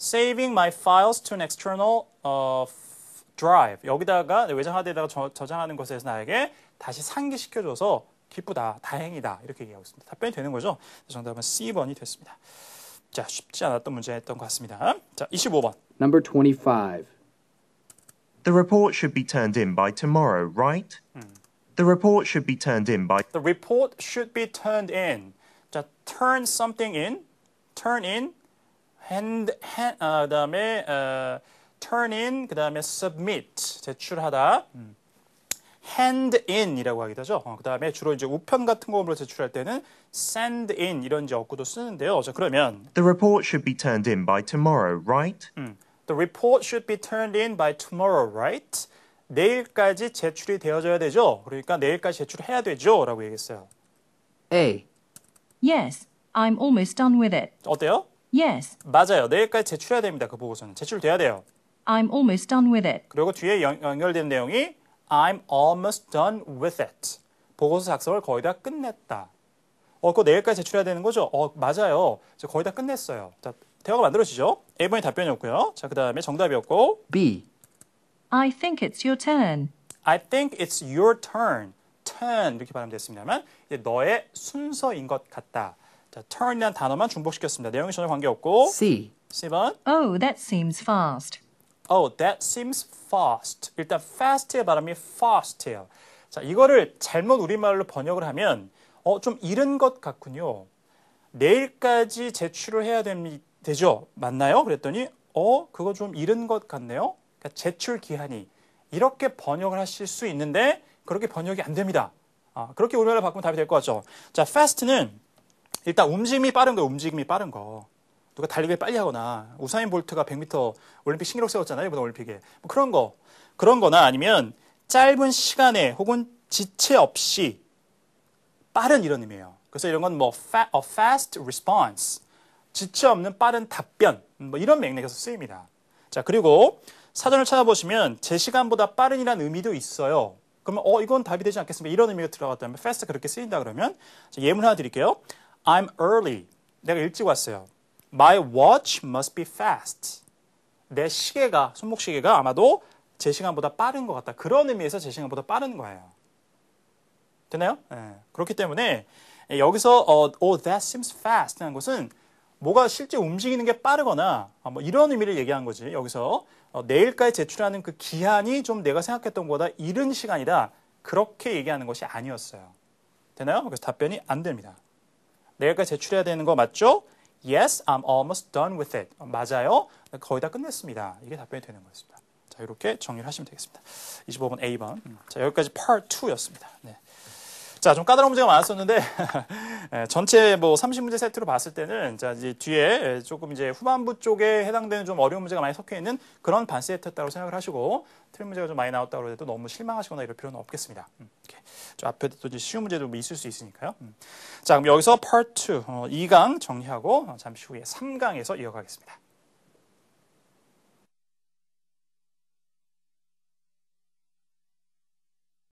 Saving my files to an external drive. 여기다가 외장하드에다가 저장하는 것에서 나에게 다시 상기시켜줘서 기쁘다, 다행이다 이렇게 얘기하고 있습니다. 답변이 되는 거죠. 정답은 C번이 됐습니다. 자, 쉽지 않았던 문제였던 것 같습니다. 자, 25번. Number 25. The report should be turned in by tomorrow, right? The report should be turned in by... The report should be turned in. 자, turn something in, turn in, 그다음에 turn in, 그다음에 submit, 제출하다. hand in이라고 하기도 하죠. 그다음에 주로 이제 우편 같은 거로 제출할 때는 send in 이런 이제 어구도 쓰는데요. 자, 그러면 The report should be turned in by tomorrow, right? The report should be turned in by tomorrow, right? 내일까지 제출이 되어져야 되죠. 그러니까 내일까지 제출해야 되죠. 라고 얘기했어요. A. Yes, I'm almost done with it. 어때요? Yes, 맞아요. 내일까지 제출해야 됩니다. 그 보고서는. 제출돼야 돼요. I'm almost done with it. 그리고 뒤에 연결된 내용이 I'm almost done with it. 보고서 작성을 거의 다 끝냈다. 그거 내일까지 제출해야 되는 거죠? 맞아요. 저 거의 다 끝냈어요. 자, 대화가 만들어지죠? A번이 답변이었고요. 자, 그 다음에 정답이었고 B. I think it's your turn. I think it's your turn. turn 이렇게 발음됐습니다만 이제 너의 순서인 것 같다. 자, turn이라는 단어만 중복시켰습니다. 내용이 전혀 관계없고 C. C번 Oh, that seems fast. Oh, that seems fast. 일단 fast의 발음이 fast예요. 자, 이거를 잘못 우리말로 번역을 하면 좀 이른 것 같군요. 내일까지 제출을 해야 되죠? 맞나요? 그랬더니 그거 좀 이른 것 같네요. 그러니까 제출 기한이 이렇게 번역을 하실 수 있는데 그렇게 번역이 안 됩니다. 그렇게 우리말로 바꾸면 답이 될 것 같죠. 자, fast는 일단 움직임이 빠른 거예요. 움직임이 빠른 거. 누가 달리기를 빨리 하거나 우사인 볼트가 100m 올림픽 신기록 세웠잖아요. 이번 올림픽에. 뭐 그런 거나 아니면 짧은 시간에 혹은 지체 없이 빠른 이런 의미예요. 그래서 이런 건 뭐 a fast response. 지체 없는 빠른 답변. 뭐 이런 맥락에서 쓰입니다. 자, 그리고 사전을 찾아보시면 제 시간보다 빠른이라는 의미도 있어요. 그러면 이건 답이 되지 않겠습니까? 이런 의미가 들어갔다면 fast 그렇게 쓰인다 그러면 예문 하나 드릴게요. I'm early. 내가 일찍 왔어요. My watch must be fast. 내 시계가, 손목시계가 아마도 제 시간보다 빠른 것 같다. 그런 의미에서 제 시간보다 빠른 거예요. 되나요? 네. 그렇기 때문에 여기서 that seems fast 하는 것은 뭐가 실제 움직이는 게 빠르거나 뭐 이런 의미를 얘기한 거지. 여기서 내일까지 제출하는 그 기한이 좀 내가 생각했던 것보다 이른 시간이다. 그렇게 얘기하는 것이 아니었어요. 되나요? 그래서 답변이 안 됩니다. 내일까지 제출해야 되는 거 맞죠? Yes, I'm almost done with it. 맞아요. 거의 다 끝냈습니다. 이게 답변이 되는 거였습니다. 자, 이렇게 정리를 하시면 되겠습니다. 25번 A번. 자, 여기까지 Part 2였습니다. 네. 자, 좀 까다로운 문제가 많았었는데 전체 뭐 30문제 세트로 봤을 때는 자, 이제 뒤에 조금 이제 후반부 쪽에 해당되는 좀 어려운 문제가 많이 섞여 있는 그런 반 세트였다고 생각을 하시고 틀린 문제가 좀 많이 나왔다고 해도 너무 실망하시거나 이럴 필요는 없겠습니다. 이렇게. 저 앞에도 또 이제 쉬운 문제도 뭐 있을 수 있으니까요. 자, 그럼 여기서 Part 2 2강 정리하고 잠시 후에 3강에서 이어가겠습니다.